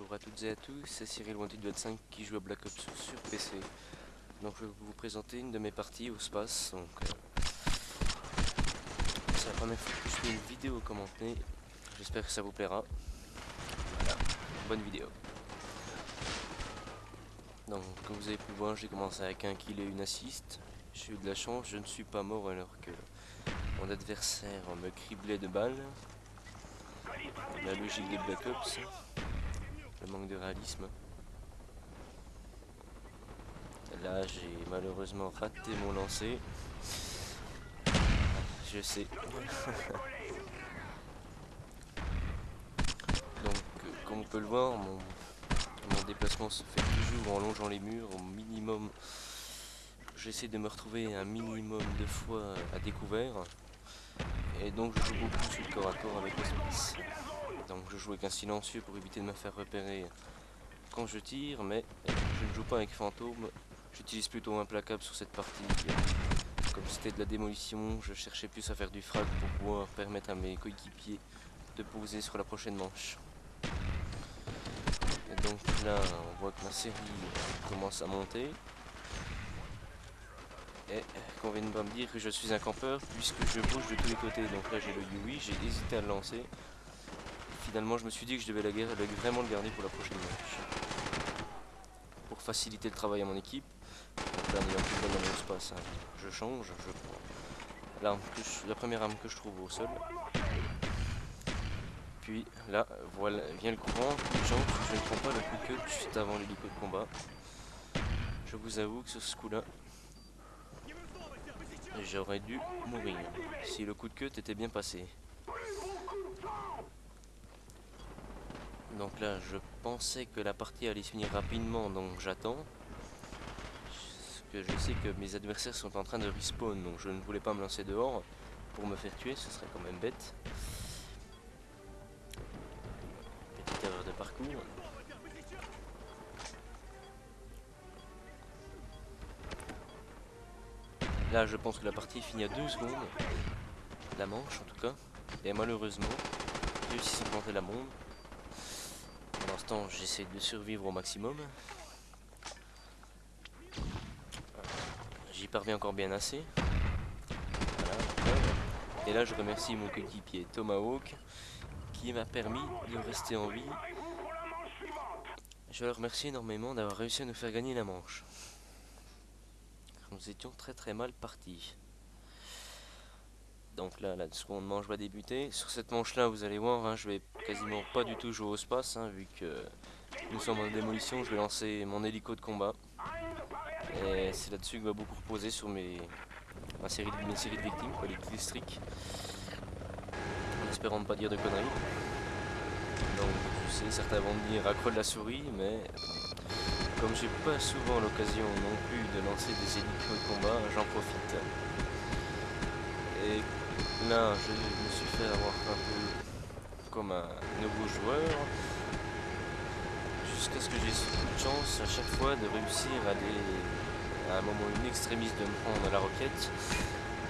Bonjour à toutes et à tous, c'est Cyril2825 qui joue à Black Ops sur PC. Donc je vais vous présenter une de mes parties au space. Donc c'est la première fois que je fais une vidéo commentée. J'espère que ça vous plaira. Voilà, bonne vidéo. Donc comme vous avez pu voir, j'ai commencé avec un kill et une assist. J'ai eu de la chance, je ne suis pas mort alors que mon adversaire me criblait de balles. La logique des Black Ops, le manque de réalisme. Là, j'ai malheureusement raté mon lancer. Je sais. Donc, comme on peut le voir, mon déplacement se fait toujours en longeant les murs. Au minimum, j'essaie de me retrouver un minimum de fois à découvert. Et donc, je joue beaucoup sur le corps à corps avec l'espace. Donc, je joue avec un silencieux pour éviter de me faire repérer quand je tire, mais je ne joue pas avec fantôme. J'utilise plutôt un implacable sur cette partie. Comme c'était de la démolition, je cherchais plus à faire du frag pour pouvoir permettre à mes coéquipiers de poser sur la prochaine manche. Et donc là, on voit que ma série commence à monter. Et qu'on vient de me dire que je suis un campeur puisque je bouge de tous les côtés. Donc là j'ai le Yui, j'ai hésité à le lancer. Finalement je me suis dit que je devais vraiment le garder pour la prochaine manche. Pour faciliter le travail à mon équipe. Donc là, n'ayant plus de balle dans l'espace, je change, je prends la première arme que je trouve au sol. Puis là, voilà, vient le courant, coup de chance, je ne prends pas le coup de queue juste avant l'hélico de combat. Je vous avoue que sur ce coup-là, j'aurais dû mourir si le coup de queue était bien passé. Donc là, je pensais que la partie allait se finir rapidement, donc j'attends. Parce que je sais que mes adversaires sont en train de respawn, donc je ne voulais pas me lancer dehors pour me faire tuer, ce serait quand même bête. Petite erreur de parcours. Là, je pense que la partie finit à 2 secondes. La manche, en tout cas. Et malheureusement, j'ai réussi à planter la bombe. Pour l'instant, j'essaie de survivre au maximum. J'y parviens encore bien assez. Voilà. Et là, je remercie mon coéquipier Tomahawk qui m'a permis de rester en vie. Je le remercie énormément d'avoir réussi à nous faire gagner la manche. Nous étions très mal partis. Donc là, la seconde manche va débuter. Sur cette manche là, vous allez voir, je vais quasiment pas du tout jouer au space, vu que nous sommes en démolition. Je vais lancer mon hélico de combat. Et c'est là-dessus que va beaucoup reposer sur mes séries de victimes, les killstreaks. En espérant ne pas dire de conneries. Donc je sais, certains vont me dire accro de la souris, mais comme j'ai pas souvent l'occasion non plus de lancer des hélicos de combat, j'en profite. Et là, je me suis fait avoir un peu comme un nouveau joueur, jusqu'à ce que j'ai eu de chance à chaque fois de réussir à aller à un moment une extrémiste de me prendre la roquette,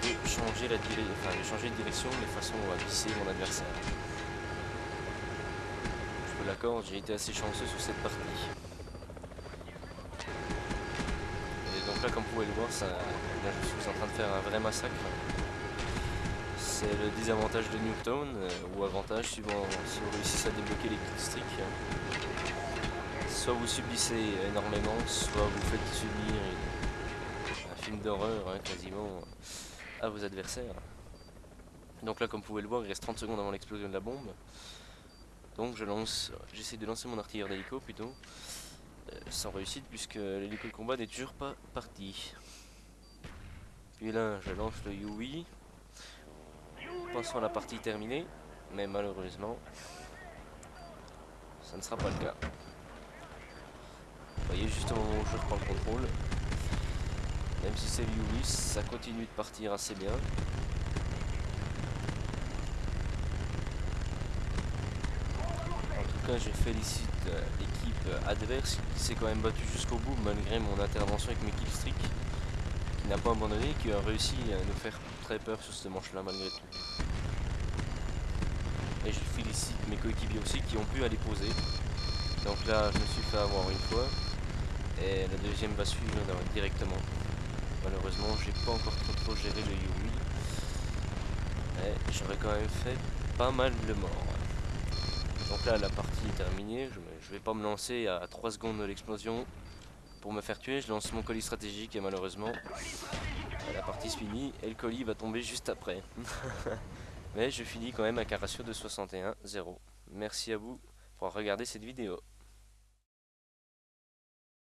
de changer de direction de façon à visser mon adversaire. Je vous l'accorde, j'ai été assez chanceux sur cette partie. Et donc là, comme vous pouvez le voir, là, je suis en train de faire un vrai massacre. C'est le désavantage de Nuketown, ou avantage suivant si vous réussissez à débloquer les killstreaks. Soit vous subissez énormément, soit vous faites subir un film d'horreur quasiment à vos adversaires. Donc là, comme vous pouvez le voir, il reste 30 secondes avant l'explosion de la bombe. Donc j'essaie de lancer mon artilleur d'hélico plutôt, sans réussite puisque l'hélico de combat n'est toujours pas parti. Puis là, je lance le Yui, pensant à la partie terminée, mais malheureusement, ça ne sera pas le cas. Vous voyez, juste au moment où je reprends le contrôle, même si c'est le Yui, ça continue de partir assez bien. En tout cas, je félicite l'équipe adverse qui s'est quand même battue jusqu'au bout malgré mon intervention avec mes killstreaks, qui n'a pas abandonné, qui a réussi à nous faire très peur sur ce manche là malgré tout. Et je félicite mes coéquipiers aussi qui ont pu aller poser. Donc Donc là, je me suis fait avoir une fois. Et la deuxième va suivre directement. Malheureusement, j'ai pas encore trop géré le Yuri. Mais j'aurais quand même fait pas mal de morts. Donc là, la partie est terminée. Je vais pas me lancer à 3 secondes de l'explosion pour me faire tuer. Je lance mon colis stratégique et malheureusement, la partie se finit et le colis va tomber juste après. Mais je finis quand même avec un ratio de 61-0. Merci à vous pour avoir regardé cette vidéo.